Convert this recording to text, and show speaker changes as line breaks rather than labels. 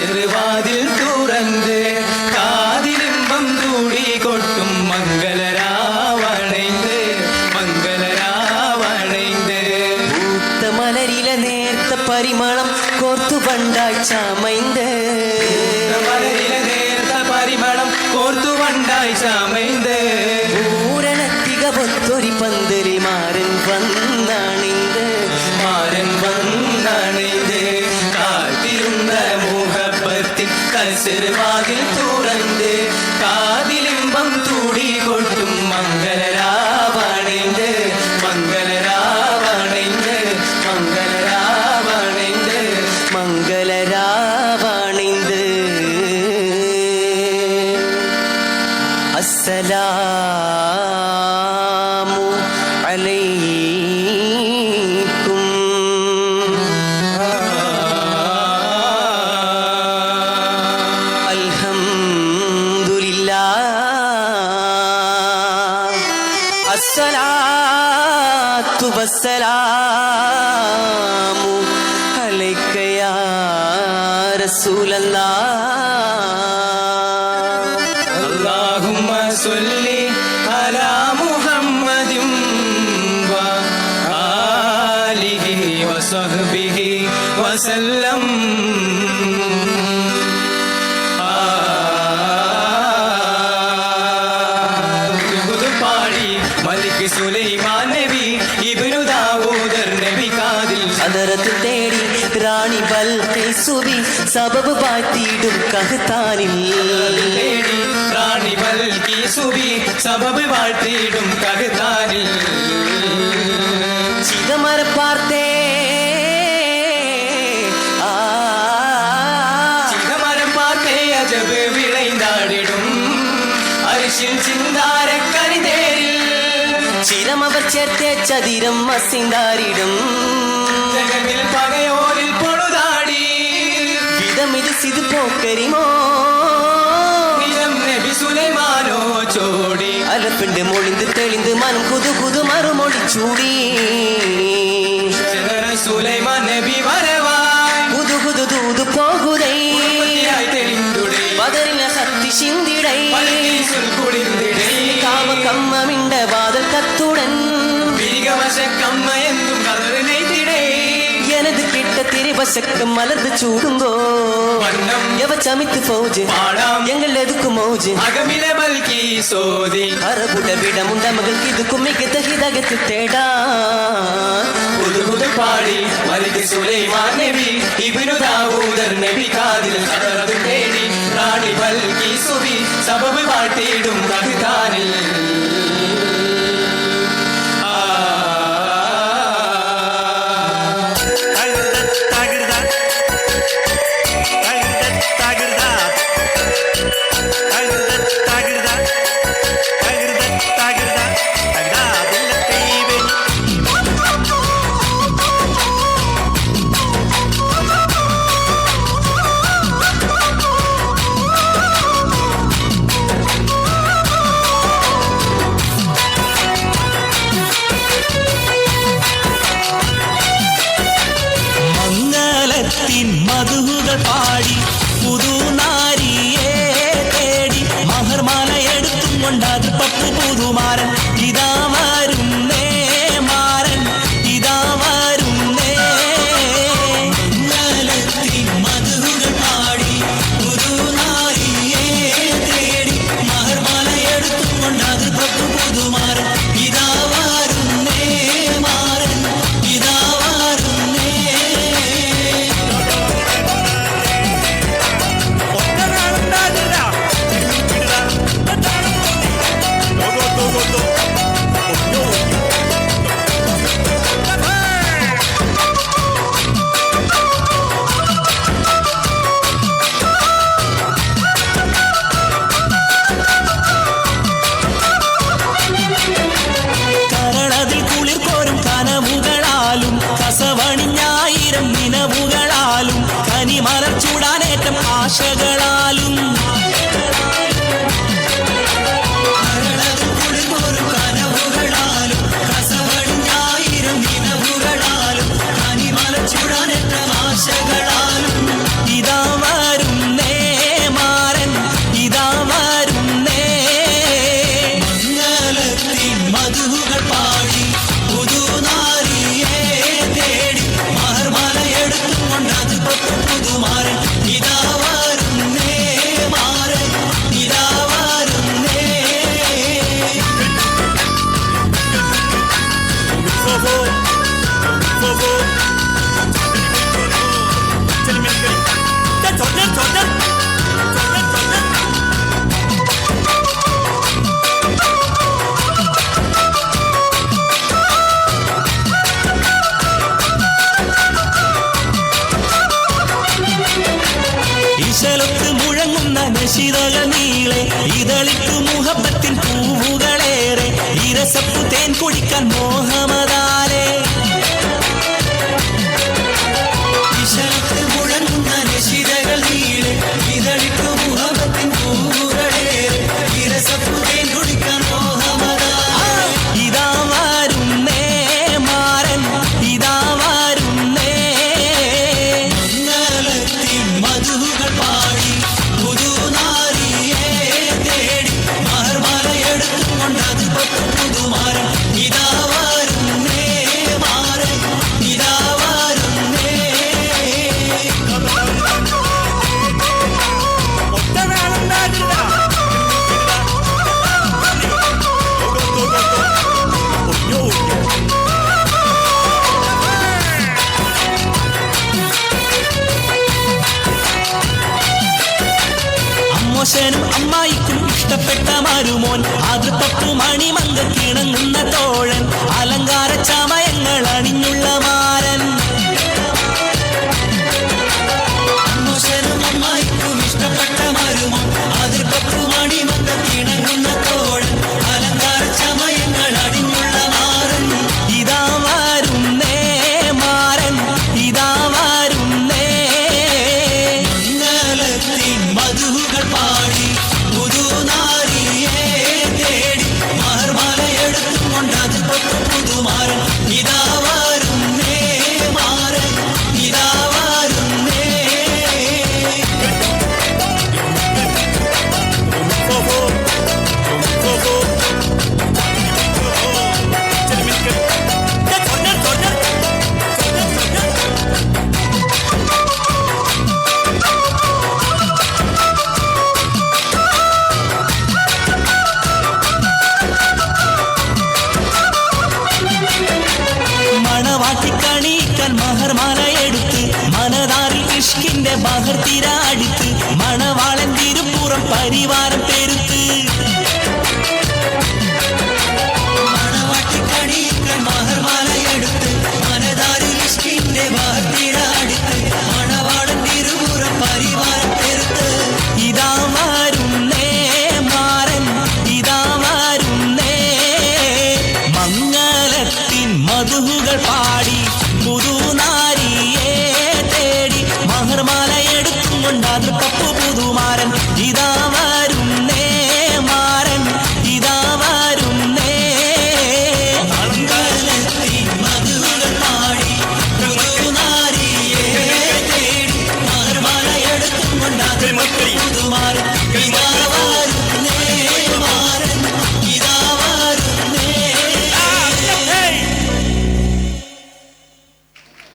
കശർവാതിൽ തുറന്ന് കാതിലിമ്പം തൂടി കൊട്ടും മംഗളരാവണൈந்து മംഗളരാവണൈந்து
പൂത്ത മലരില നേർത്ത പരിമളം കോർത്തു വണ്ടായി ചാമൈந்து
മലരില നേർത്ത പരിമളം കോർത്തു വണ്ടായി ചാമൈந்து
പൂരണത്തിക പൊത്തൊരി പന്തലി മാരൻ വന്നണിந்து
മാരൻ വന്നണിந்து കാത്തിരുന്ന മുഹബത്തിൻ കശർവാതിൽ തുറന്ന് കാതിലിമ്പം തൂടി കൊട്ടും മംഗളരാവണൈந்து മംഗളരാവണൈந்து മംഗളരാവണൈந்து
മംഗളരാവണിந்து അസ്സലാമു അലൈക്കും അൽഹംദുലില്ലാഹ് അസ്സലാത്തു വസ്സലാമു അലൈക യാ റസൂലല്ലാഹ്
اللهم صل على محمد وآله وصحبه وسلم പാടി മലിക് സുലൈമാൻ നബി ഇബ്നു ദാവൂദർ നബി കാതിൽ
അതരത്ത് തേടി റാണി ബൽഖീസുബി സബബ് പാറ്റിയിടും കഹ്താനിൽ
തേടി റാണി ബൽഖീസുബി സബബ് പാറ്റിയിടും കഹ്താനിൽ
ചിതമര പാർത്തേ
ചിതമരം പാർത്തേ അജബ് വിളൈന്താടിടും അരിശിൽ ചിന്താര കരിതേരിൽ
ചിരമവർ ചേർത്തേ ചതിരം മസിന്താരിടും
ജഗതിൽ പകയോരിൽ പൊടുതാടി
വിധമിത് സിത് പോക്കരിമോ
നിലം നബി സുലൈമാനോ ചോടി
അലപ്പിണ്ട് മൊളിந்து തെളിந்து മനം കുതു കുതു മറുമൊഴി ചൂടി
ജനന സുലൈമാൻ നബി വരവായി
കുതു കുതു ദൂതു പോകുതൈ
ഉൽപ്പത്തിയായി തെളിന്തുടേ
ബദറിലെ സത്തി ചിന്തിടൈ
പൽകീസുൽ കുളിർന്നിടേ
കാമ കമ്മമിണ്ട വാതൽ കത്തുടൻ
വിരികവശക്കമ്മ എന്തും കതറിനെയ്തിടേ
எனது கிட்ட திரிவசக்கம் மலர்ந்து சூடுங்கோ
വണ്ണം
எவ சமித்து ஃபௌஜ்
പാടാം
எங்கள் எதுக்கு மௌஜ்
അകമിലെ ബൽകീസോതി
அரபுட விடமுண்ட மகளுக்கு இதுக்கும் மிகத்த ஹிதகத்து தேடா
പുതുപുതു പാടി മലിക് സുലൈമാൻ നബി ഇബ്നു ദാവൂദർ നബി കാതിൽ കതറത് തേടി റാണി ബൽകീസുബി സബബ് പാട്ടിയിടും കഹ്താനിൽ
മധുകൾ പാടി പുതുനാരിയെ തേടി മഹർമാല എടുത്തും കൊണ്ടാത് പപ്പു പുതുമാരൻ ഇതാ വരുന്നേ മാരൻ ഇതാ വരുന്നേ മധുകൾ പാടി പുതുനാരിയെ തേടി മഹർമാല എടുത്തും കൊണ്ടാത് പപ്പു പുതുമാരൻ ഇതാ വരുന്നേ മാരൻ ഇതാ വരുന്നേ ആശകളാലും കനവുകളാലും കസവടിഞ്ഞായിരം നിലവുകളാലും കനിമല ചുടാനെത്ത ആശകളാലും ഇതാ വരും നിശിതകൾ നീളെ ഇതളിക്കു മുഹബത്തിൻ പൂവുകളേറെ ഇരസപ്പു തേൻ കുടിക്കാൻ മോഹമതാലേ ഇശലത്തിൽ മുഴങ്ങുന്ന നിശിതകൾ നീളെ ഇതളിക്കു മുഹബത്തിൻ പൂവുകളേറെ ഇരസപ്പു തേൻ കുടിക്കാൻ മോഹമതാലേ ഇതാ വരുന്നേ മാരൻ ഇതാ വരുന്നേ മംഗളത്തിൻ മധുകൾ പാടി പുതുനാരിയെ തേടി മഹർമാല എടുത്തുകൊണ്ടത് പുതുമാരൻ ഇതാ വരുന്നേ മാരൻ ഇതാ വരുന്നേ അമ്മോശനും അമ്മായിക്കും ഇഷ്ടപ്പെട്ട മരുമോൻ ആതൃപ്പപ്പു മണിമങ്ക കിണങ്ങുന്ന തോഴൻ അലങ്കാര ചമയങ്ങൾ അണിഞ്ഞുള്ള